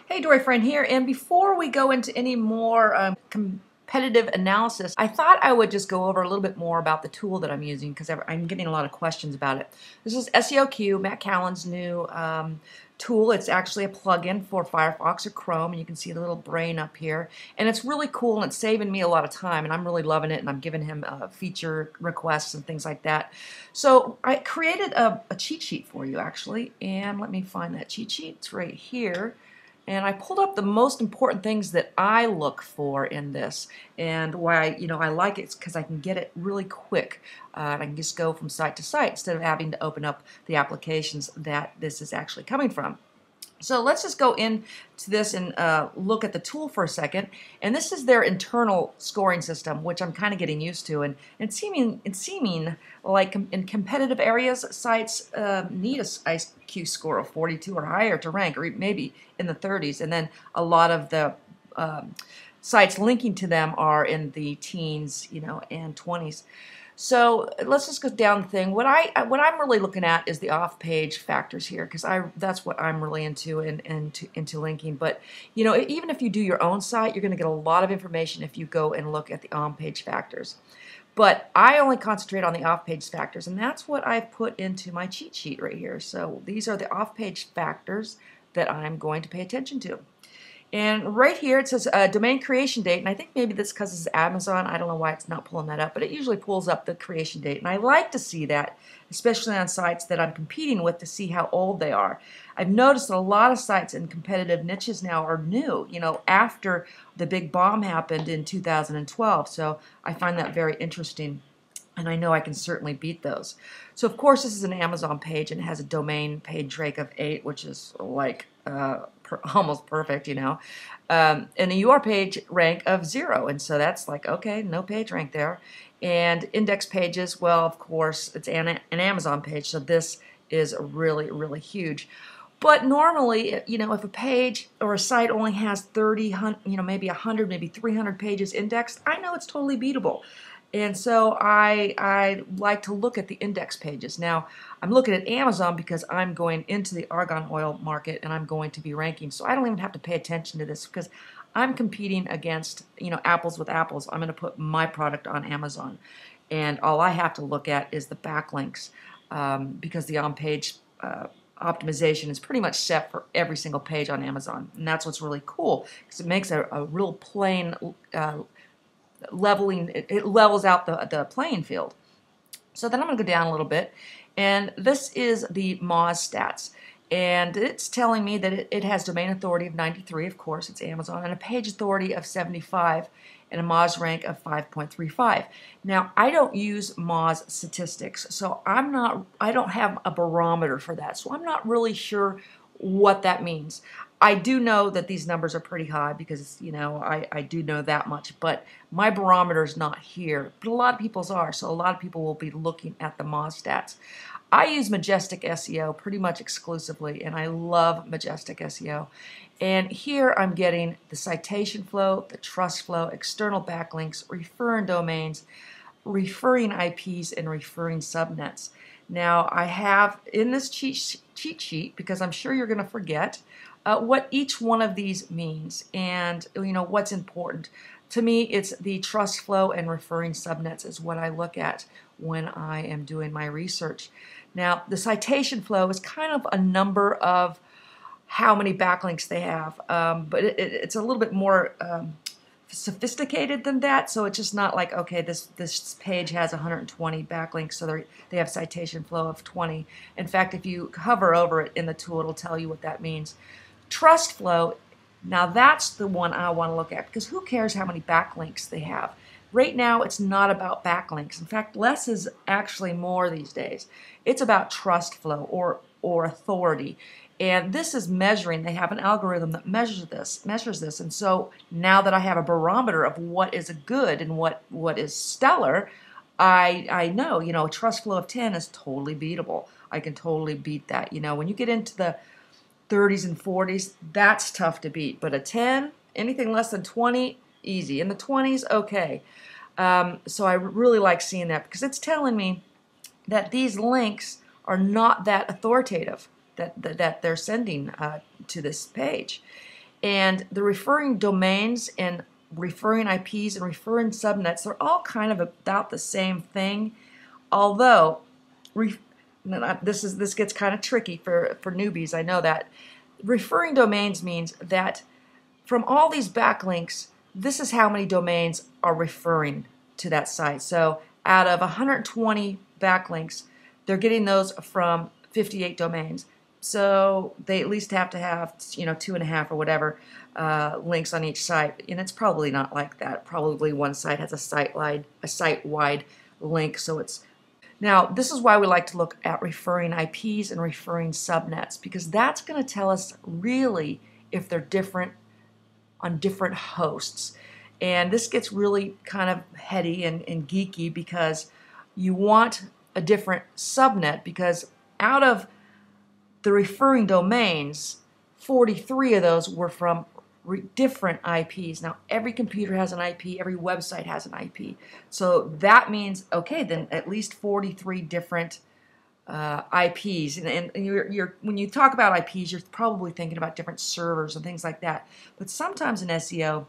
Hey, Dory Friend here, and before we go into any more competitive analysis, I thought I would just go over a little bit more about the tool that I'm using because I'm getting a lot of questions about it. This is SEOQ, Matt Callen's new tool. It's actually a plugin for Firefox or Chrome, and you can see the little brain up here. And it's really cool, and it's saving me a lot of time, and I'm really loving it, and I'm giving him feature requests and things like that. So I created a cheat sheet for you, actually, and let me find that cheat sheet. It's right here. And I pulled up the most important things that I look for in this, and why I like it is because I can get it really quick. And I can just go from site to site instead of having to open up the applications that this is actually coming from. So let's just go into this and look at the tool for a second. And this is their internal scoring system, which I'm kind of getting used to. And it's seeming like in competitive areas, sites need a IQ score of 42 or higher to rank, or maybe in the 30s. And then a lot of the sites linking to them are in the teens, and 20s. So let's just go down the thing. What I'm really looking at is the off-page factors here, because that's what I'm really into into linking. But even if you do your own site, you're going to get a lot of information if you go and look at the on-page factors. But I only concentrate on the off-page factors, and that's what I've put into my cheat sheet right here. So these are the off-page factors that I'm going to pay attention to. And right here it says domain creation date, and I think maybe this because it's Amazon. I don't know why it's not pulling that up, but it usually pulls up the creation date. And I like to see that, especially on sites that I'm competing with, to see how old they are. I've noticed that a lot of sites in competitive niches now are new, after the big bomb happened in 2012. So I find that very interesting. And I know I can certainly beat those. So of course this is an Amazon page, and it has a domain page rank of 8, which is like almost perfect, and a UR page rank of 0, and so that's like, okay, no page rank there. And index pages, well, of course it's an Amazon page, so this is really huge. But normally, if a page or a site only has 30, maybe 100, maybe 300 pages indexed, I know it's totally beatable. And so I like to look at the index pages. Now, I'm looking at Amazon because I'm going into the argan oil market and I'm going to be ranking. So I don't even have to pay attention to this because I'm competing against, apples with apples. I'm going to put my product on Amazon. And all I have to look at is the backlinks because the on-page optimization is pretty much set for every single page on Amazon. And that's what's really cool because it makes a real plain leveling, it levels out the playing field. So then I'm going to go down a little bit, and this is the Moz stats, and it's telling me that it has domain authority of 93, of course it's Amazon, and a page authority of 75, and a Moz rank of 5.35. Now I don't use Moz statistics, so I don't have a barometer for that, so I'm not really sure what that means. I do know that these numbers are pretty high because, I do know that much, but my barometer is not here. But a lot of people's are, so a lot of people will be looking at the Moz stats. I use Majestic SEO pretty much exclusively, and I love Majestic SEO. And here I'm getting the citation flow, the trust flow, external backlinks, referring domains, referring IPs, and referring subnets. Now I have in this cheat sheet, because I'm sure you're going to forget, what each one of these means and what's important. To me, it's the trust flow and referring subnets is what I look at when I am doing my research. Now, the citation flow is kind of a number of how many backlinks they have, but it's a little bit more sophisticated than that, so it's just not like, okay, this page has 120 backlinks, so they have citation flow of 20. In fact, if you hover over it in the tool, it'll tell you what that means. Trust flow, now that's the one I want to look at, because who cares how many backlinks they have? Right now, it's not about backlinks. In fact, less is actually more these days. It's about trust flow or authority. And this is measuring. They have an algorithm that measures this. And so now that I have a barometer of what is good and what is stellar, I know, a trust flow of 10 is totally beatable. I can totally beat that. When you get into the 30s and 40s, that's tough to beat. But a 10, anything less than 20, easy. In the 20s, okay. So I really like seeing that because it's telling me that these links are not that authoritative that they're sending to this page. And the referring domains and referring IPs and referring subnets, they're all kind of about the same thing. Although, this gets kind of tricky for newbies, I know that. Referring domains means that from all these backlinks, this is how many domains are referring to that site. So out of 120 backlinks, they're getting those from 58 domains. So they at least have to have, 2.5 or whatever links on each site. And it's probably not like that. Probably one site has a site-wide link. So it's now, this is why we like to look at referring IPs and referring subnets, because that's going to tell us really if they're different on different hosts. And this gets really kind of heady and geeky, because you want a different subnet, because out of the referring domains, 43 of those were from different IPs. Now, every computer has an IP, every website has an IP. So that means, okay, then at least 43 different IPs. And when you talk about IPs, you're probably thinking about different servers and things like that. But sometimes in SEO,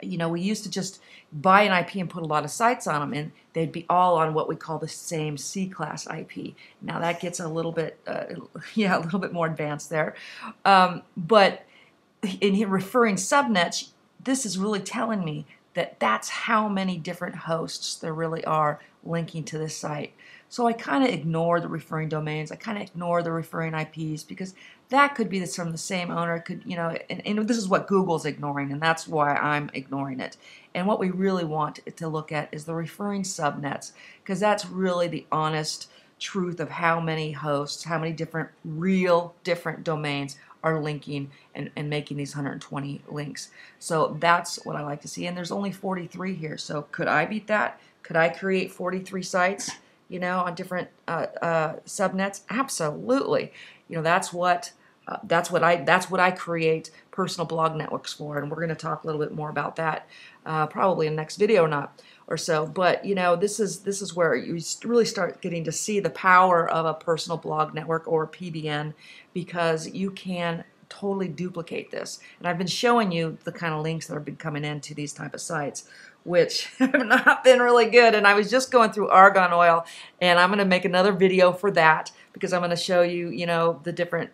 we used to just buy an IP and put a lot of sites on them, and they'd be all on what we call the same C-class IP. Now that gets a little bit, a little bit more advanced there. But in referring subnets, this is really telling me that that's how many different hosts there really are linking to this site. So I kind of ignore the referring domains. I kind of ignore the referring IPs, because that could be from the same owner. It could, and this is what Google's ignoring, and that's why I'm ignoring it. And what we really want to look at is the referring subnets, because that's really the honest truth of how many hosts, how many different domains are linking and making these 120 links. So that's what I like to see. And there's only 43 here. So could I beat that? Could I create 43 sites, on different subnets? Absolutely. That's what I create personal blog networks for, and we're going to talk a little bit more about that probably in the next video or so. But this is where you really start getting to see the power of a personal blog network or a PBN, because you can totally duplicate this. And I've been showing you the kind of links that have been coming into these type of sites, which have not been really good. And I was just going through Argan Oil, and I'm going to make another video for that, because I'm going to show you, the different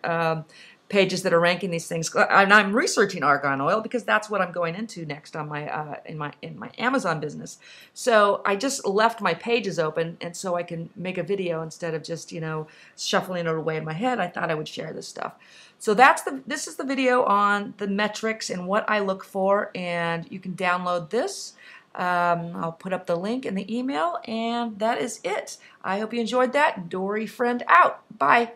pages that are ranking these things. And I'm researching Argan Oil because that's what I'm going into next on my in my Amazon business. So I just left my pages open, and so I can make a video instead of just shuffling it away in my head. I thought I would share this stuff. So this is the video on the metrics and what I look for, and you can download this. I'll put up the link in the email, and that is it. I hope you enjoyed that. Dory Friend out. Bye.